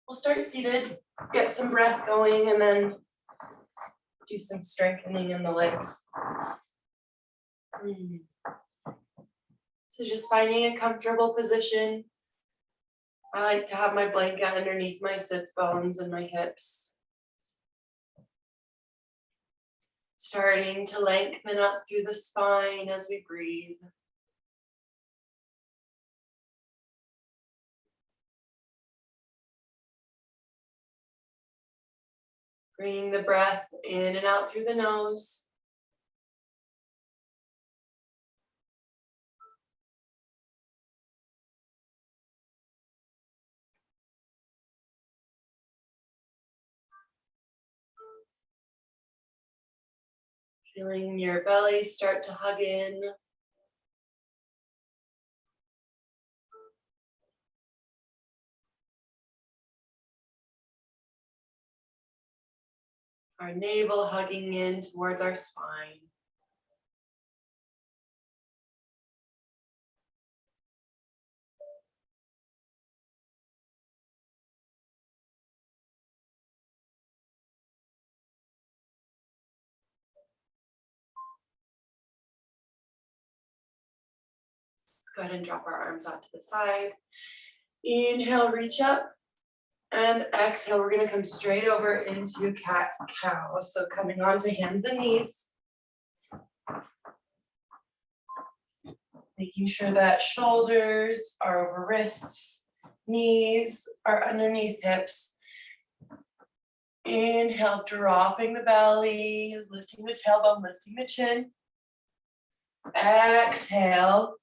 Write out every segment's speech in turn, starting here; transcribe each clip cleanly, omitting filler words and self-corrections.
We'll start seated, get some breath going, and then do some strengthening in the legs. So just finding a comfortable position. I like to have my blanket underneath my sits bones and my hips. Starting to lengthen up through the spine as we breathe. Bringing the breath in and out through the nose. Feeling your belly start to hug in. Our navel hugging in towards our spine. Go ahead and drop our arms out to the side. Inhale, reach up. And exhale, we're gonna come straight over into cat-cow. So coming onto hands and knees. Making sure that shoulders are over wrists, knees are underneath hips. Inhale, dropping the belly, lifting the tailbone, lifting the chin. Exhale,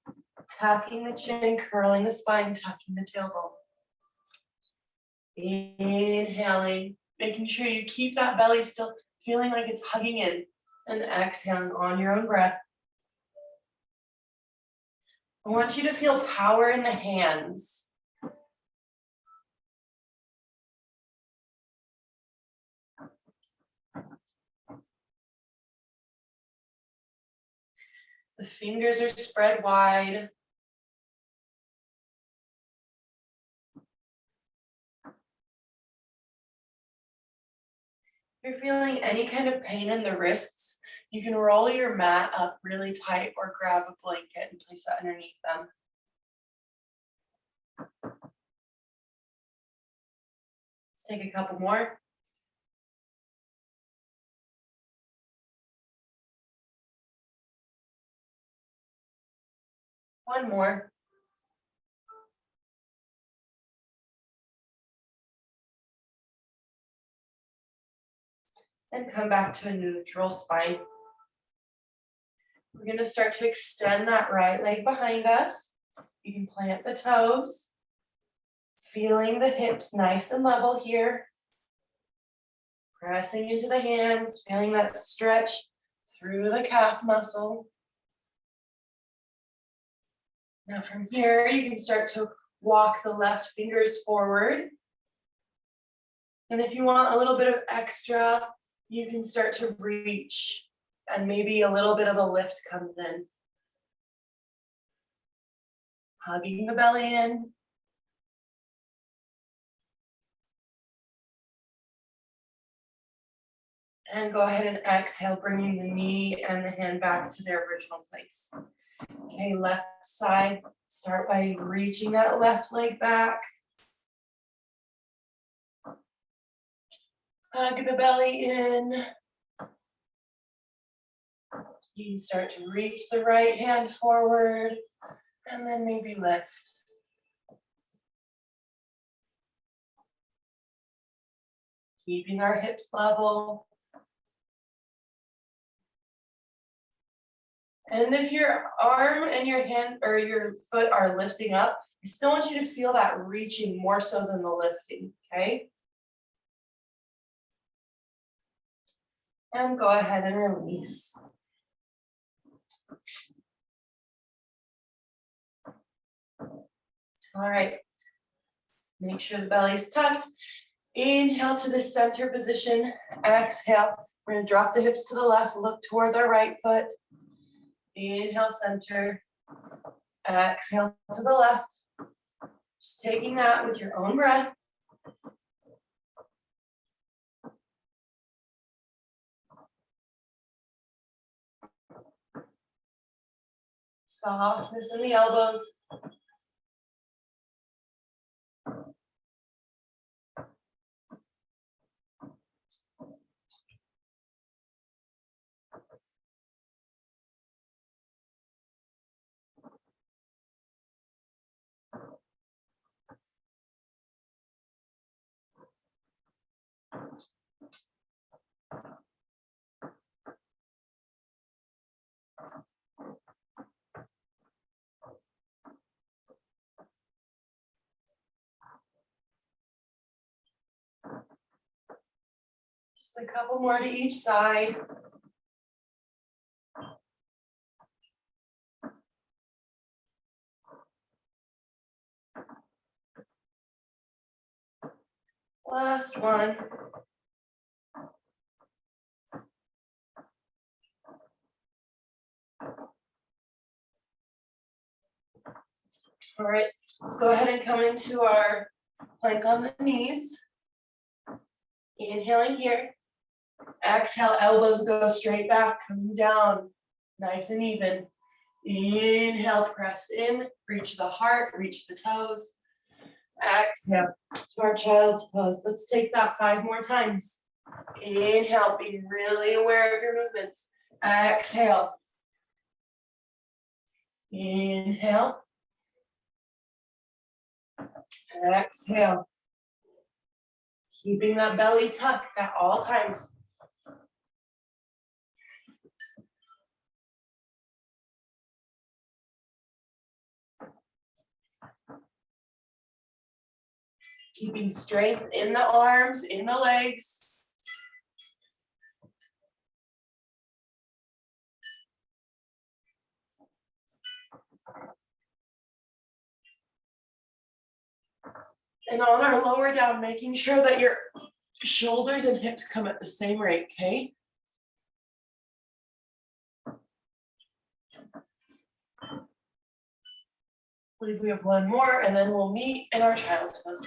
tucking the chin, curling the spine, tucking the tailbone. Inhaling, making sure you keep that belly still, feeling like it's hugging in, and exhaling on your own breath. I want you to feel power in the hands. The fingers are spread wide. If you're feeling any kind of pain in the wrists, you can roll your mat up really tight or grab a blanket and place that underneath them. Let's take a couple more. One more. And come back to a neutral spine. We're going to start to extend that right leg behind us. You can plant the toes, feeling the hips nice and level here. Pressing into the hands, feeling that stretch through the calf muscle. Now from here, you can start to walk the left fingers forward. And if you want a little bit of extra, you can start to reach and maybe a little bit of a lift comes in. Hugging the belly in. And go ahead and exhale, bringing the knee and the hand back to their original place. Okay, left side, start by reaching that left leg back. Hug the belly in. You can start to reach the right hand forward and then maybe lift. Keeping our hips level. And if your arm and your hand or your foot are lifting up, I still want you to feel that reaching more so than the lifting, okay? And go ahead and release. All right. Make sure the belly's tucked. Inhale to the center position. Exhale. We're going to drop the hips to the left, look towards our right foot. Inhale, center. Exhale to the left. Just taking that with your own breath. Softness in the elbows. Just a couple more to each side. Last one. All right, let's go ahead and come into our plank on the knees. Inhaling here. Exhale, elbows go straight back, coming down, nice and even. Inhale, press in, reach the heart, reach the toes. Exhale to our child's pose. Let's take that 5 more times. Inhale, being really aware of your movements. Exhale. Inhale. Exhale. Keeping that belly tucked at all times. Keeping strength in the arms, in the legs. And on our lower down, making sure that your shoulders and hips come at the same rate, okay? I believe we have one more, and then we'll meet in our child's pose.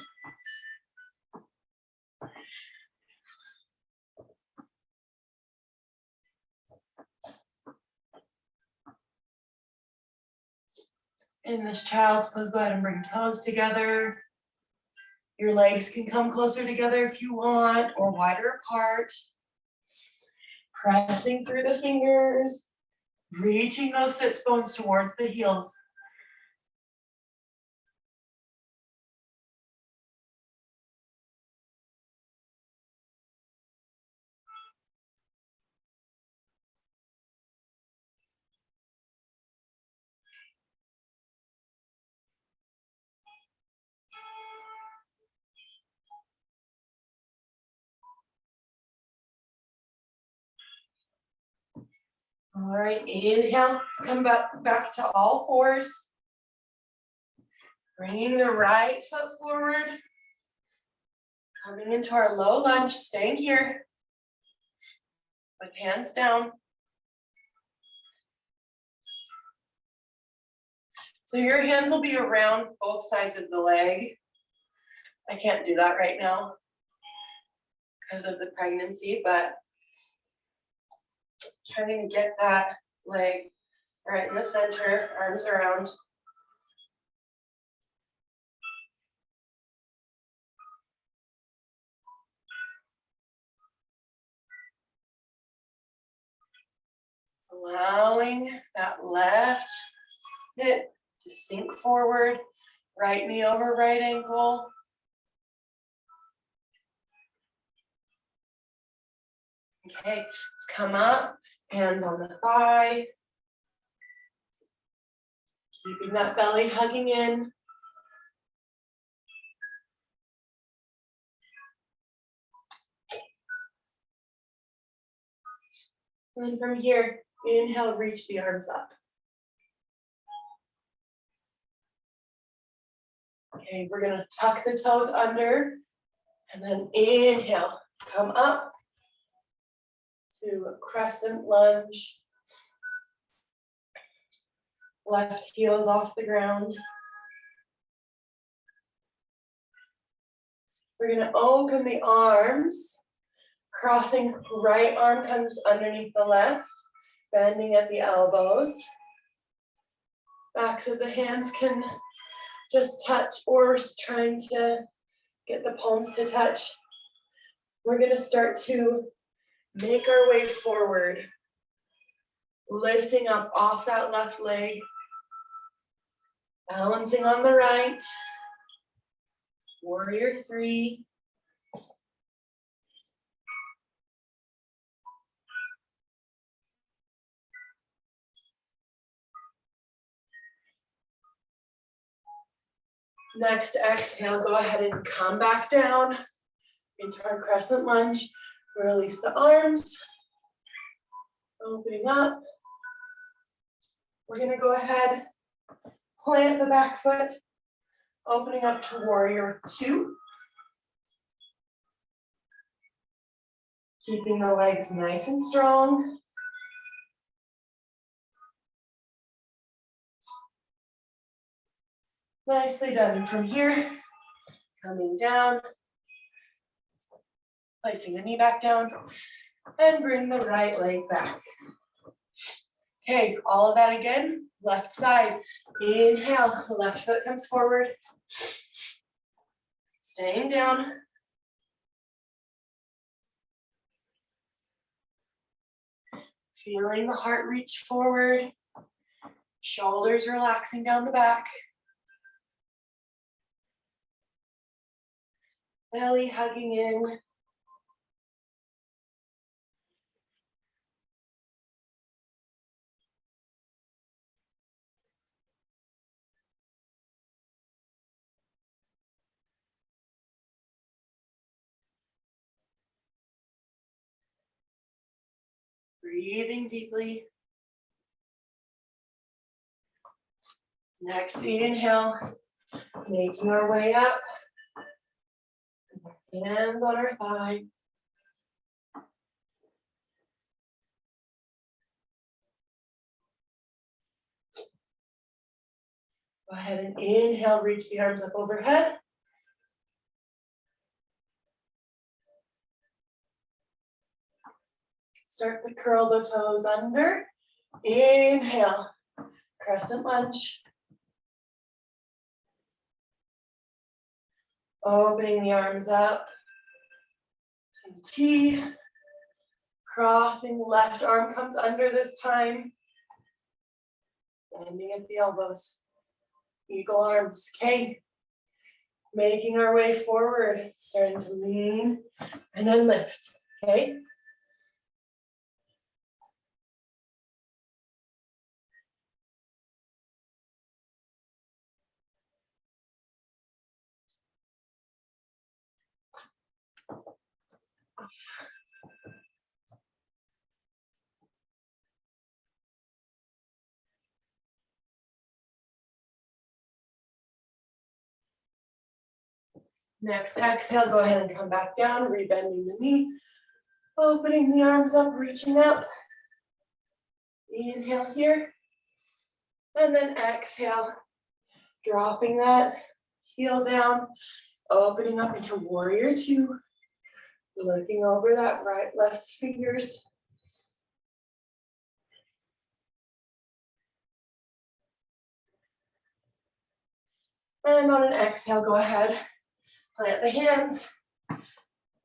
In this child's pose, go ahead and bring toes together. Your legs can come closer together if you want, or wider apart. Pressing through the fingers, reaching those sits bones towards the heels. All right, inhale, come back to all fours. Bringing the right foot forward. Coming into our low lunge, staying here. With hands down. So your hands will be around both sides of the leg. I can't do that right now because of the pregnancy, but trying to get that leg right in the center, arms around. Allowing that left hip to sink forward, right knee over right ankle. Okay, let's come up, hands on the thigh. Keeping that belly hugging in. And then from here, inhale, reach the arms up. Okay, we're gonna tuck the toes under, and then inhale, come up to a crescent lunge. Left heel is off the ground. We're gonna open the arms, crossing right arm comes underneath the left, bending at the elbows. Backs of the hands can just touch or trying to get the palms to touch. We're gonna start to make our way forward, lifting up off that left leg, balancing on the right, warrior three. Next exhale, go ahead and come back down into our crescent lunge. Release the arms, opening up. We're gonna go ahead, plant the back foot, opening up to warrior two. Keeping the legs nice and strong. Nicely done. And from here, coming down, placing the knee back down, and bring the right leg back. Okay, all of that again, left side. Inhale, left foot comes forward. Staying down. Feeling the heart reach forward. Shoulders relaxing down the back. Belly hugging in. Breathing deeply. Next inhale, making our way up. Hands on our thigh. Go ahead and inhale, reach the arms up overhead. Start to curl the toes under. Inhale, crescent lunge. Opening the arms up to the T. Crossing, left arm comes under this time. Bending at the elbows. Eagle arms, okay. Making our way forward, starting to lean and then lift, okay. Next exhale, go ahead and come back down, rebending the knee, opening the arms up, reaching up. Inhale here, and then exhale, dropping that heel down, opening up into warrior two, looking over that right, left fingers. And on an exhale, go ahead, plant the hands,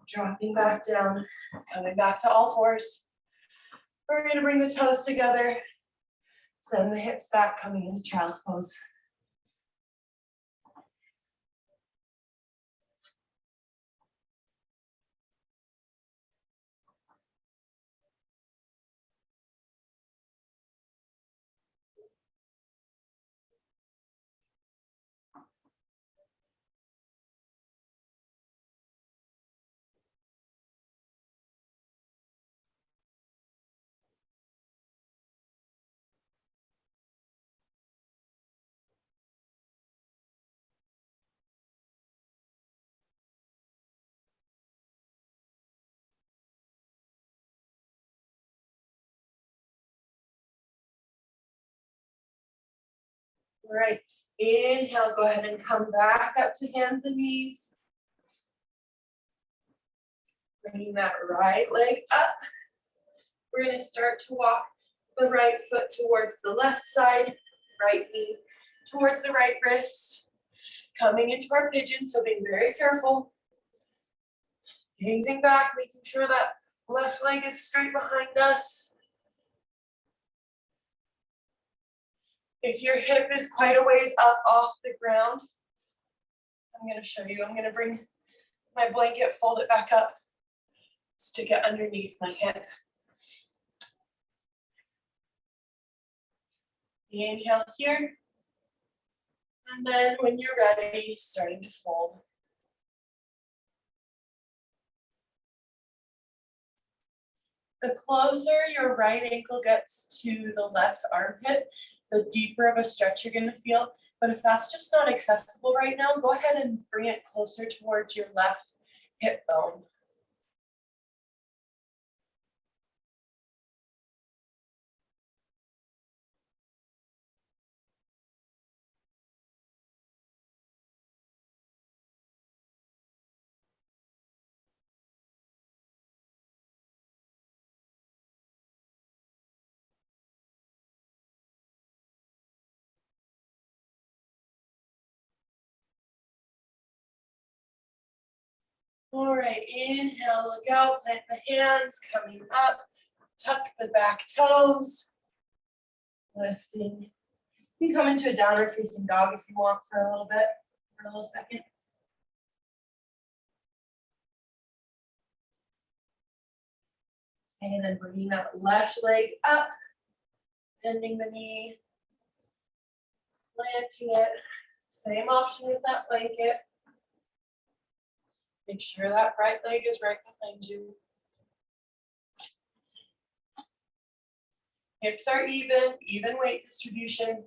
dropping back down, coming back to all fours. We're going to bring the toes together, send the hips back, coming into child's pose. All right, inhale, go ahead and come back up to hands and knees. Bringing that right leg up. We're going to start to walk the right foot towards the left side. right knee towards the right wrist, coming into our pigeon, so being very careful. Gazing back, making sure that left leg is straight behind us. If your hip is quite a ways up off the ground, I'm going to show you. I'm going to bring my blanket, fold it back up, stick it underneath my hip. Inhale here. And then when you're ready, starting to fold. The closer your right ankle gets to the left armpit, the deeper of a stretch you're going to feel. But if that's just not accessible right now, go ahead and bring it closer towards your left hip bone. All right, inhale, look out, plant the hands, coming up, tuck the back toes, lifting. You can come into a downward facing dog if you want for a little bit, for a little second. And then bringing that left leg up, bending the knee, planting it. Same option with that blanket. Make sure that right leg is right behind you. Hips are even weight distribution.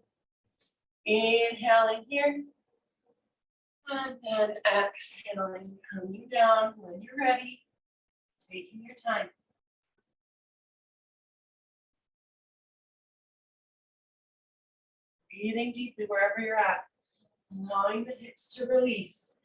Inhaling here. And then exhaling, coming down when you're ready, taking your time. Breathing deeply wherever you're at, allowing the hips to release.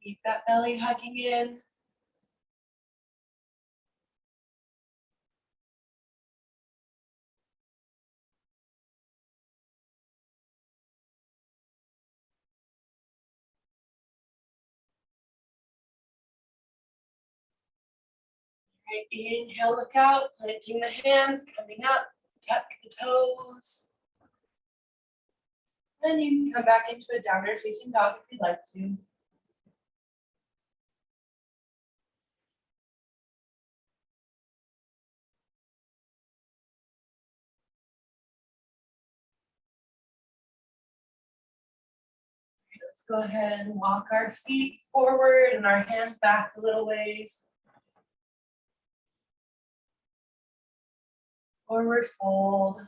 Keep that belly hugging in. Right, inhale, look out, planting the hands, coming up, tuck the toes. Then you can come back into a downward facing dog if you'd like to. Let's go ahead and walk our feet forward and our hands back a little ways. Forward fold.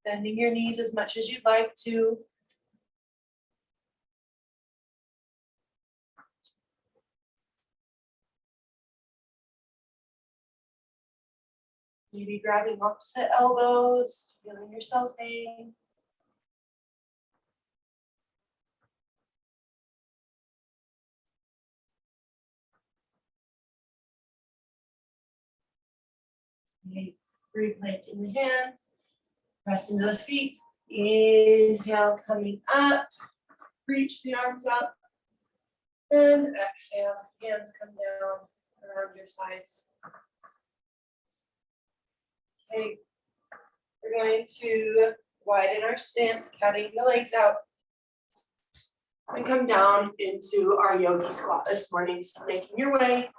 Bending your knees as much as you'd like to. Maybe grabbing opposite elbows, feeling yourself hang. Replanting the hands, press into the feet. Inhale, coming up. Reach the arms up. And exhale, hands come down around your sides. Okay, we're going to widen our stance, cutting the legs out. And come down into our yogi squat this morning. So making your way.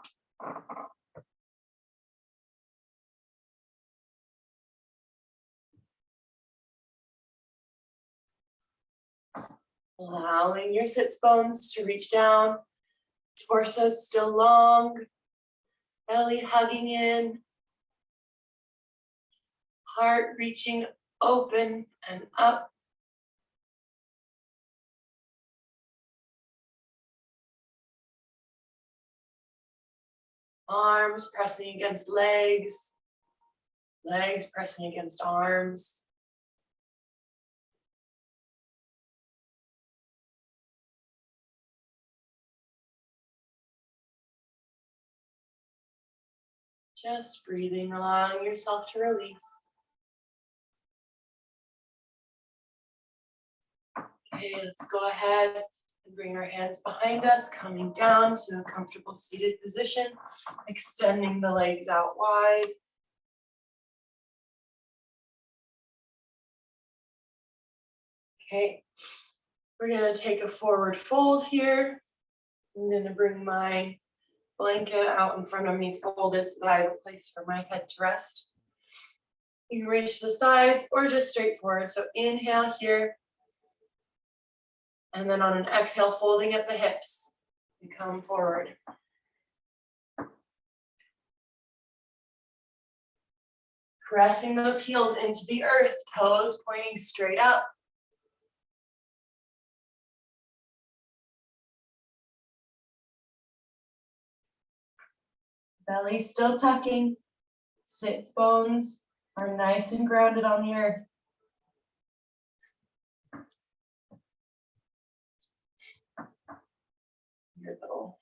Allowing your sits bones to reach down, torso still long, belly hugging in, heart reaching open and up. Arms pressing against legs, Legs pressing against arms. Just breathing, allowing yourself to release. Okay, let's go ahead and bring our hands behind us, coming down to a comfortable seated position, extending the legs out wide. Okay, we're gonna take a forward fold here. I'm gonna bring my blanket out in front of me, folded so that I have a place for my head to rest. You can reach to the sides or just straight forward. So inhale here. And then on an exhale, folding at the hips, you come forward. Pressing those heels into the earth, toes pointing straight up. Belly still tucking. Sits bones are nice and grounded on the earth. Your little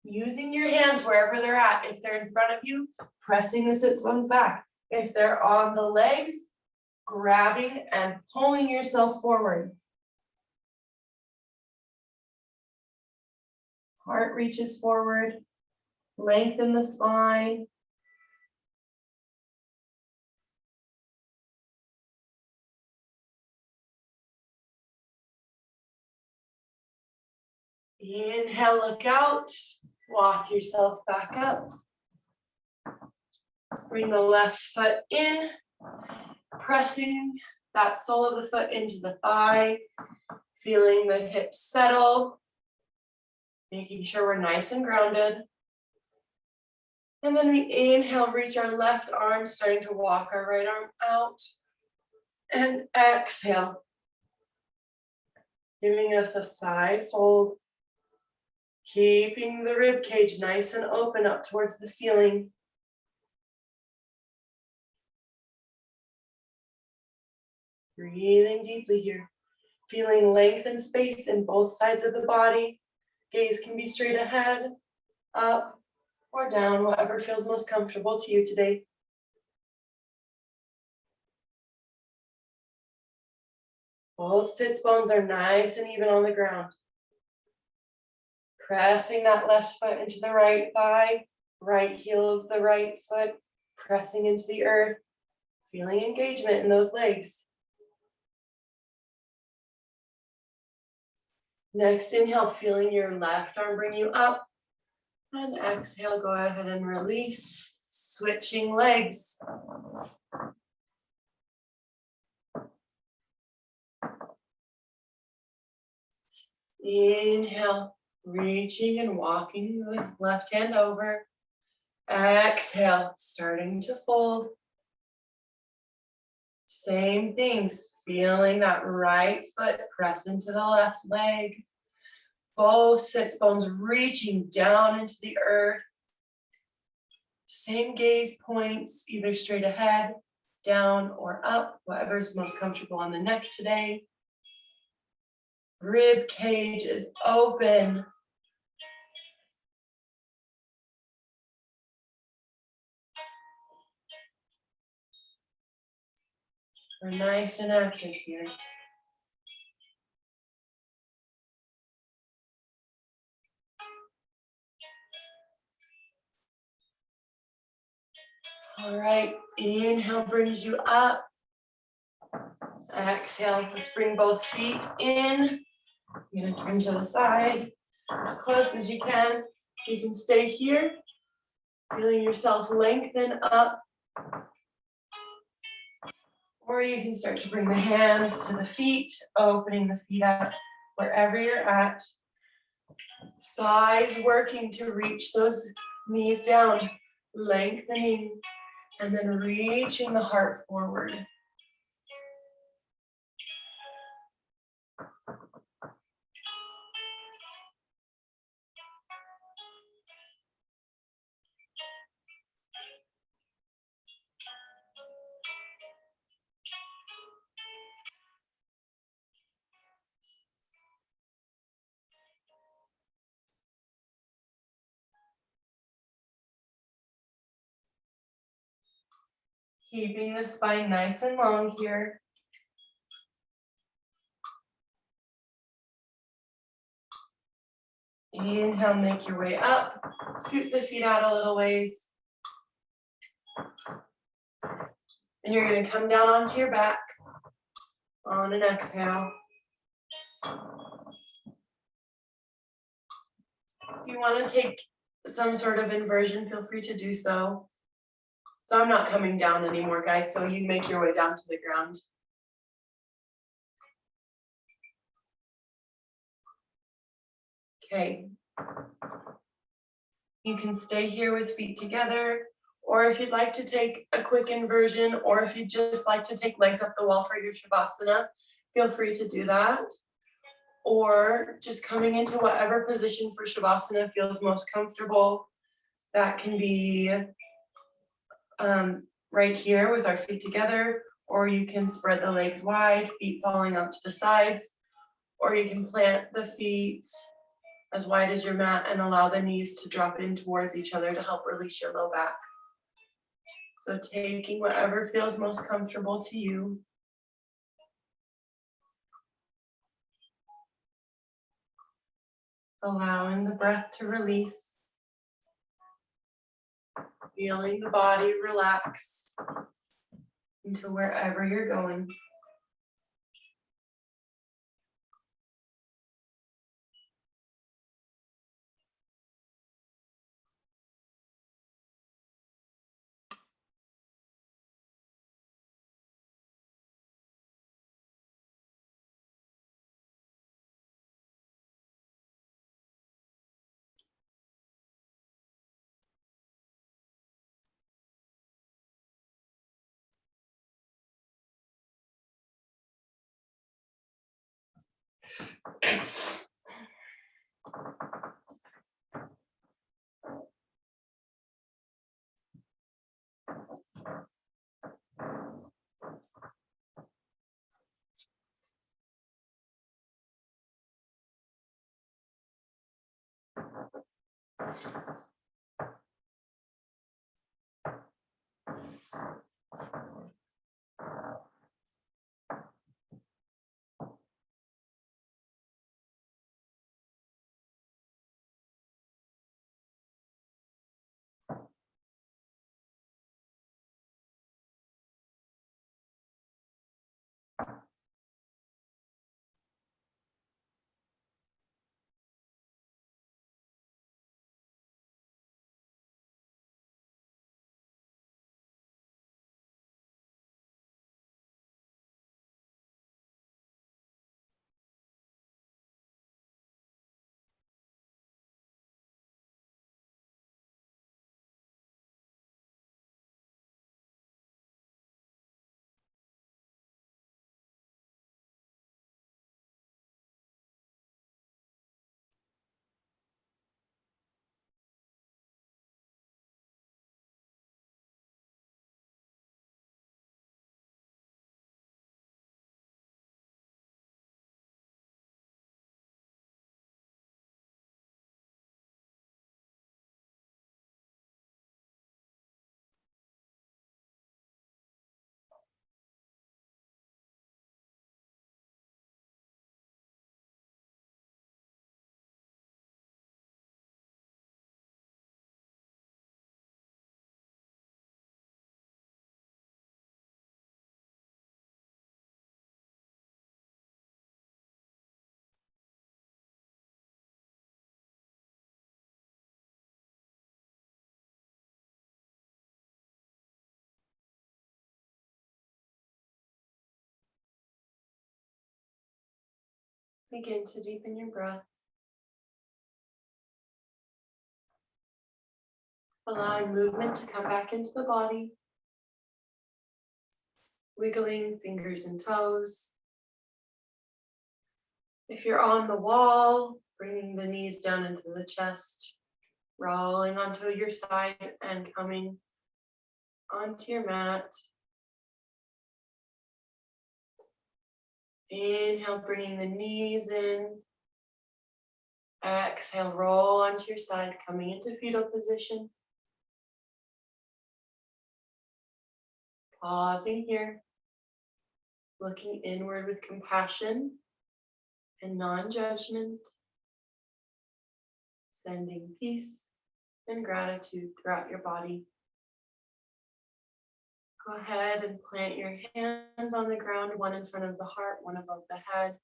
using your hands wherever they're at. If they're in front of you, pressing the sits bones back. If they're on the legs, grabbing and pulling yourself forward. Heart reaches forward, lengthen the spine. Inhale, look out, walk yourself back up. Bring the left foot in, pressing that sole of the foot into the thigh, feeling the hips settle, making sure we're nice and grounded. And then we inhale, reach our left arm, starting to walk our right arm out. And exhale, giving us a side fold, keeping the rib cage nice and open up towards the ceiling. Breathing deeply here, feeling length and space in both sides of the body. Gaze can be straight ahead, up, or down, whatever feels most comfortable to you today. Both sits bones are nice and even on the ground. Pressing that left foot into the right thigh, right heel of the right foot, pressing into the earth, feeling engagement in those legs. Next inhale, feeling your left arm bring you up. And exhale, go ahead and release, switching legs. Inhale, reaching and walking the left hand over. Exhale, starting to fold. Same things, feeling that right foot press into the left leg. Both sits bones reaching down into the earth. Same gaze points, either straight ahead, down, or up, whatever is most comfortable on the neck today. Rib cage is open. We're nice and active here. All right, inhale brings you up. Exhale, let's bring both feet in. You're gonna turn to the side as close as you can. You can stay here, feeling yourself lengthen up. Or you can start to bring the hands to the feet, opening the feet up wherever you're at. Thighs working to reach those knees down, lengthening, and then reaching the heart forward. Keeping the spine nice and long here. Inhale, make your way up. Scoot the feet out a little ways. And you're going to come down onto your back on an exhale. If you want to take some sort of inversion, feel free to do so. So I'm not coming down anymore, guys, so you make your way down to the ground. Okay. You can stay here with feet together, or if you'd like to take a quick inversion, or if you'd just like to take legs up the wall for your Shavasana, feel free to do that. Or just coming into whatever position for Shavasana feels most comfortable. That can be right here with our feet together, or you can spread the legs wide, feet falling out to the sides, or you can plant the feet as wide as your mat and allow the knees to drop in towards each other to help release your low back. So taking whatever feels most comfortable to you. Allowing the breath to release. Feeling the body relax into wherever you're going. Begin to deepen your breath. Allowing movement to come back into the body. Wiggling fingers and toes. If you're on the wall, bringing the knees down into the chest, rolling onto your side and coming onto your mat. Inhale, bringing the knees in. Exhale, roll onto your side, coming into fetal position. Pausing here, looking inward with compassion and non-judgment, sending peace and gratitude throughout your body. Go ahead and plant your hands on the ground, one in front of the heart, one above the head,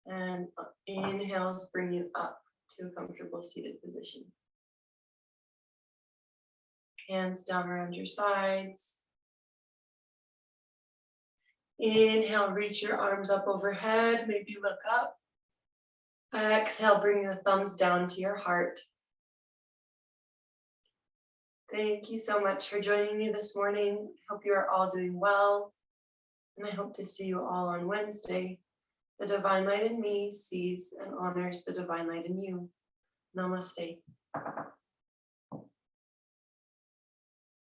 and inhales bring you up to a comfortable seated position. Hands down around your sides. Inhale, reach your arms up overhead, maybe look up. Exhale, bring the thumbs down to your heart. Thank you so much for joining me this morning. I hope you are all doing well, and I hope to see you all on Wednesday. The divine light in me sees and honors the divine light in you. Namaste.